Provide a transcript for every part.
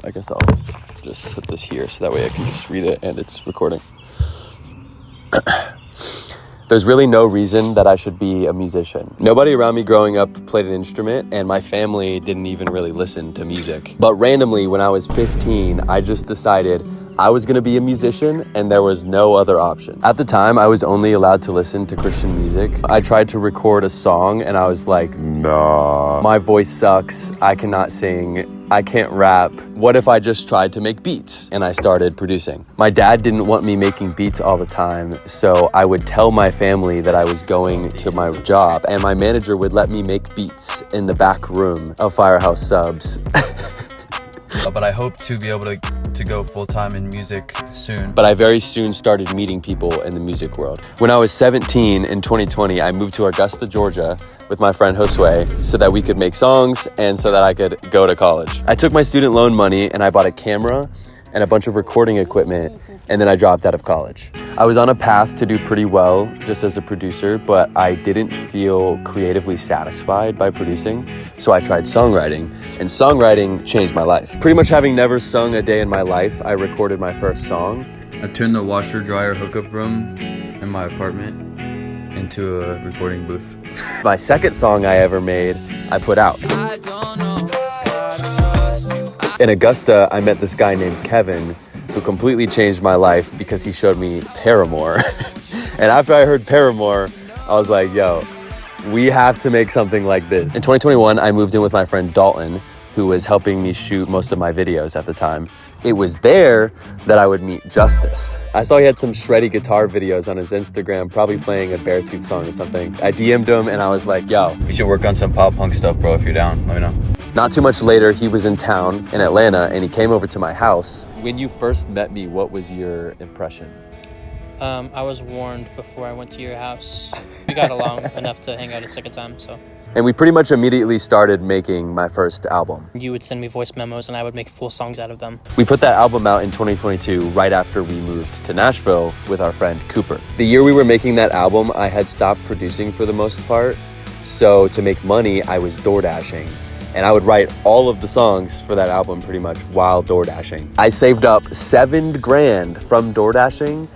I guess I'll just put this here so that way I can just read it and it's recording. There's really no reason that I should be a musician. Nobody around me growing up played an instrument, and my family didn't even really listen to music. But randomly, when I was 15, I just decided I was gonna be a musician, and there was no other option. At the time, I was only allowed to listen to Christian music. I tried to record a song, and I was like, nah, my voice sucks, I cannot sing, I can't rap. What if I just tried to make beats? And I started producing. My dad didn't want me making beats all the time, so I would tell my family that I was going to my job, and my manager would let me make beats in the back room of Firehouse Subs. But I hope to be able to go full-time in music soon. But I very soon started meeting people in the music world. When I was 17 in 2020, I moved to Augusta, Georgia with my friend Josue so that we could make songs and so that I could go to college. I took my student loan money and I bought a camera and a bunch of recording equipment, and then I dropped out of college. I was on a path to do pretty well just as a producer, but I didn't feel creatively satisfied by producing, so I tried songwriting, and songwriting changed my life. Pretty much having never sung a day in my life, I recorded my first song. I turned the washer-dryer hookup room in my apartment into a recording booth. My second song I ever made, I put out. In Augusta, I met this guy named Kevin who completely changed my life because he showed me Paramore. And after I heard Paramore, I was like, yo, we have to make something like this. In 2021, I moved in with my friend Dalton, who was helping me shoot most of my videos at the time. It was there that I would meet Justice. I saw he had some shreddy guitar videos on his Instagram, probably playing a Beartooth song or something. I DM'd him and I was like, yo, We should work on some pop punk stuff, bro. If you're down, let me know. Not too much later, he was in town in Atlanta and he came over to my house. When you first met me, what was your impression? I was warned before I went to your house. We got along enough to hang out a second time, so. And we pretty much immediately started making my first album. You would send me voice memos and I would make full songs out of them. We put that album out in 2022, right after we moved to Nashville with our friend Cooper. The year we were making that album, I had stopped producing for the most part. So to make money, I was door dashing. And I would write all of the songs for that album pretty much while door dashing. I saved up $7,000 from door dashing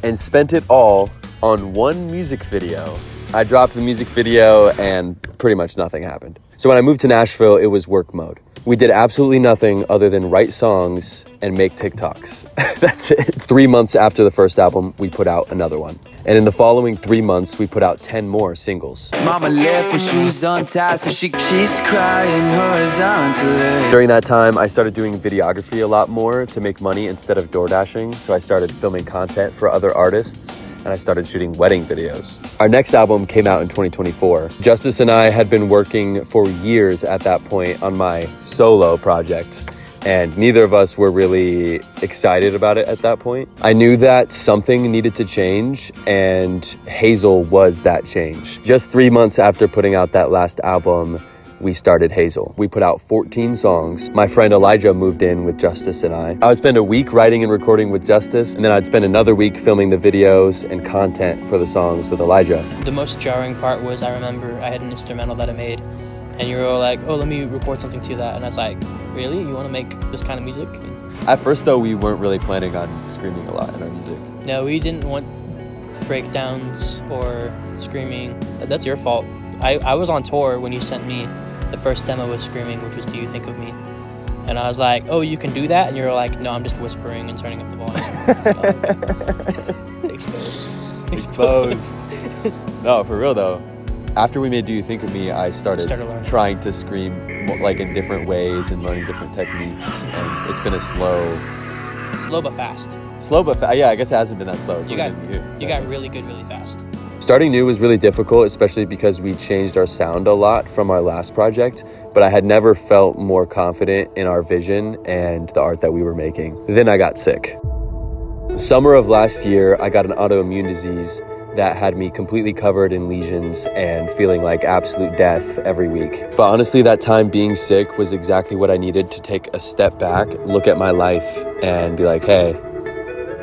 and spent it all on one music video. I dropped the music video and pretty much nothing happened. So when I moved to Nashville, it was work mode. We did absolutely nothing other than write songs and make TikToks. That's it. 3 months after the first album, we put out another one. And in the following 3 months, we put out 10 more singles. Mama left with shoes untied, so she's crying horizontally. During that time, I started doing videography a lot more to make money instead of door dashing. So I started filming content for other artists and I started shooting wedding videos. Our next album came out in 2024. Justice and I had been working for years at that point on my solo project, and neither of us were really excited about it at that point. I knew that something needed to change, and Hazel was that change. Just 3 months after putting out that last album, we started Hazel. We put out 14 songs. My friend Elijah moved in with Justice and I would spend a week writing and recording with Justice, and then I'd spend another week filming the videos and content for the songs with Elijah. The most jarring part was, I remember I had an instrumental that I made, and you were like, oh, let me record something to that. And I was like, really? You want to make this kind of music? And At first, though, we weren't really planning on screaming a lot in our music. no, we didn't want breakdowns or screaming. That's your fault. I was on tour when you sent me the first demo with screaming, which was Do You Think of Me? And I was like, oh, you can do that? And you were like, no, I'm just whispering and turning up the volume. So, exposed. No, for real though. After we made Do You Think of Me, I started learning. trying to scream like in different ways and learning different techniques. And it's been a slow but fast. Yeah, I guess it hasn't been that slow. It's You only been a year. You got really good really fast. Starting new was really difficult, especially because we changed our sound a lot from our last project, but I had never felt more confident in our vision and the art that we were making. Then I got sick. Summer of last year, I got an autoimmune disease that had me completely covered in lesions and feeling like absolute death every week. But honestly, that time being sick was exactly what I needed to take a step back, look at my life, and be like, hey,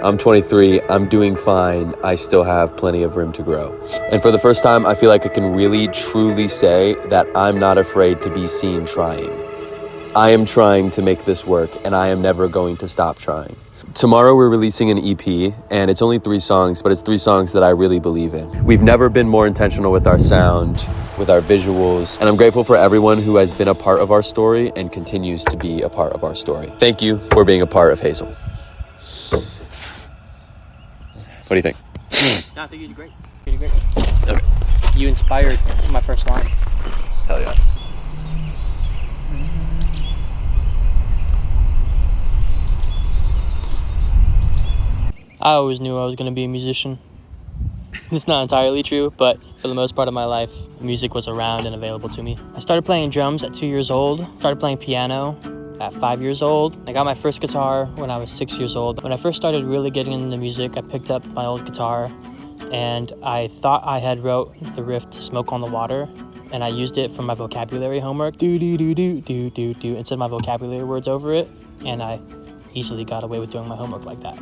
I'm 23, I'm doing fine, I still have plenty of room to grow. And for the first time, I feel like I can really truly say that I'm not afraid to be seen trying. I am trying to make this work, and I am never going to stop trying. Tomorrow we're releasing an EP, and it's only 3 songs, but it's 3 songs that I really believe in. We've never been more intentional with our sound, with our visuals, and I'm grateful for everyone who has been a part of our story and continues to be a part of our story. Thank you for being a part of Hazel. What do you think? No, I think you did great. You did great. Okay. You inspired my first line. Hell yeah. I always knew I was going to be a musician. It's not entirely true, but for the most part of my life, music was around and available to me. I started playing drums at 2 years old, started playing piano at 5 years old. I got my first guitar when I was 6 years old. When I first started really getting into music, I picked up my old guitar, and I thought I had wrote the riff to Smoke on the Water, and I used it for my vocabulary homework, do-do-do-do-do-do-do, and said my vocabulary words over it, and I easily got away with doing my homework like that.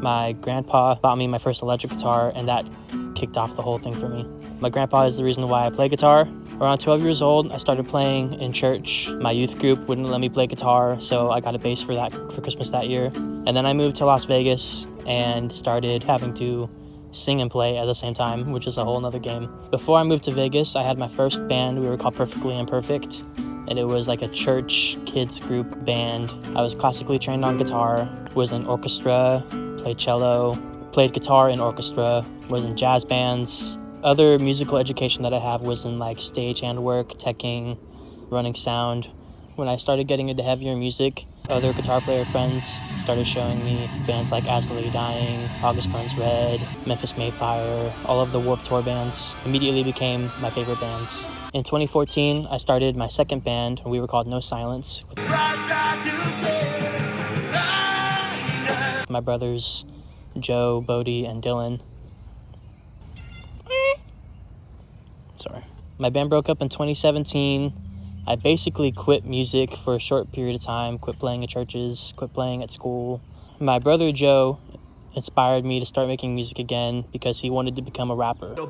My grandpa bought me my first electric guitar, and that kicked off the whole thing for me. My grandpa is the reason why I play guitar. Around 12 years old, I started playing in church. My youth group wouldn't let me play guitar, so I got a bass for Christmas that year. And then I moved to Las Vegas and started having to sing and play at the same time, which is a whole nother game. Before I moved to Vegas, I had my first band. We were called Perfectly Imperfect, and it was like a church kids group band. I was classically trained on guitar, was in orchestra, played cello, played guitar in orchestra, was in jazz bands. Other musical education that I have was in like stagehand work, teching, running sound. When I started getting into heavier music, other guitar player friends started showing me bands like As the Lay Dying, August Burns Red, Memphis Mayfire, all of the Warped Tour bands immediately became my favorite bands. In 2014, I started my second band, and we were called No Silence, with my brothers Joe, Bodie, and Dylan. Sorry. My band broke up in 2017. I basically quit music for a short period of time, quit playing at churches, quit playing at school. My brother Joe inspired me to start making music again because he wanted to become a rapper. And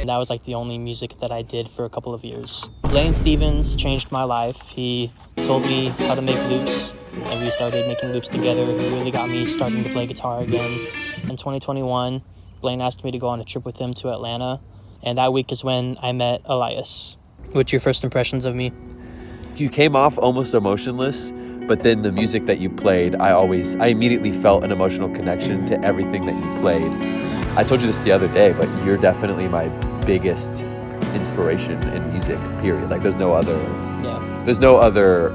that was like the only music that I did for a couple of years. Blaine Stevens changed my life. He told me how to make loops, and we started making loops together. He really got me starting to play guitar again. In 2021, Blaine asked me to go on a trip with him to Atlanta, and that week is when I met Elias. What's your first impressions of me? You came off almost emotionless, but then the music that you played, I immediately felt an emotional connection to everything that you played. I told you this the other day, but you're definitely my biggest inspiration in music, period. Like there's no other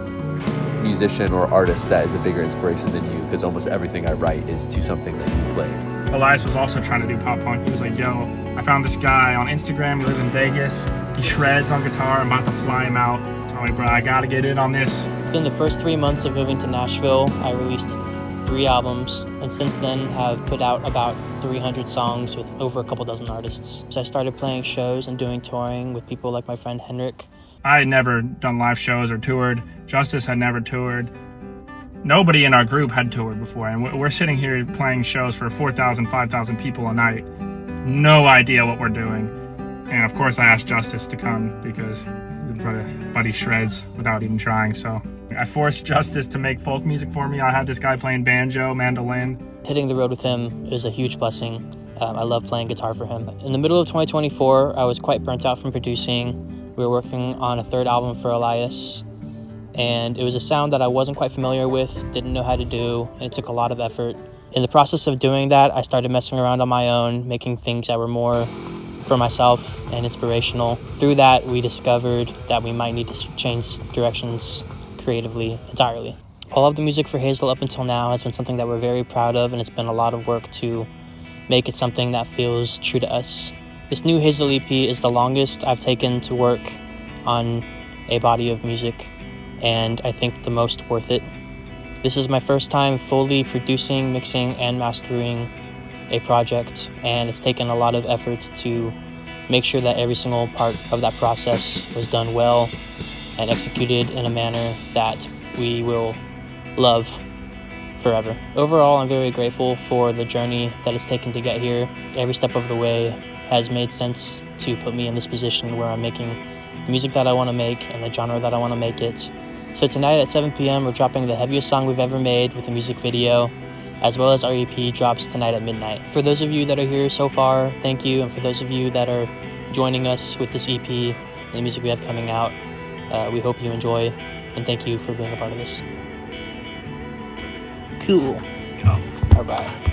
musician or artist that is a bigger inspiration than you, because almost everything I write is to something that you played. Elias was also trying to do pop punk. He was like, yo, I found this guy on Instagram, he lives in Vegas, he shreds on guitar, I'm about to fly him out. So I'm like, bro, I gotta get in on this. Within the first 3 months of moving to Nashville, I released 3 albums, and since then have put out about 300 songs with over a couple dozen artists. So I started playing shows and doing touring with people like my friend Henrik. I had never done live shows or toured. Justice had never toured. Nobody in our group had toured before, and we're sitting here playing shows for 4,000, 5,000 people a night. No idea what we're doing. And of course I asked Justice to come because buddy shreds without even trying. So I forced Justice to make folk music for me. I had this guy playing banjo, mandolin. Hitting the road with him is a huge blessing. I love playing guitar for him. In the middle of 2024, I was quite burnt out from producing. We were working on a 3rd album for Elias, and it was a sound that I wasn't quite familiar with, didn't know how to do, and it took a lot of effort. In the process of doing that, I started messing around on my own, making things that were more for myself and inspirational. Through that, we discovered that we might need to change directions creatively entirely. All of the music for Hazel up until now has been something that we're very proud of, and it's been a lot of work to make it something that feels true to us. This new Hazel EP is the longest I've taken to work on a body of music, and I think the most worth it. This is my first time fully producing, mixing, and mastering a project, and it's taken a lot of effort to make sure that every single part of that process was done well and executed in a manner that we will love forever. Overall, I'm very grateful for the journey that it's taken to get here. Every step of the way has made sense to put me in this position where I'm making the music that I want to make and the genre that I want to make it. So tonight at 7 p.m. we're dropping the heaviest song we've ever made with a music video, as well as our EP drops tonight at midnight. For those of you that are here so far, thank you. And for those of you that are joining us with this EP and the music we have coming out, we hope you enjoy, and thank you for being a part of this. Cool. Let's go. All right.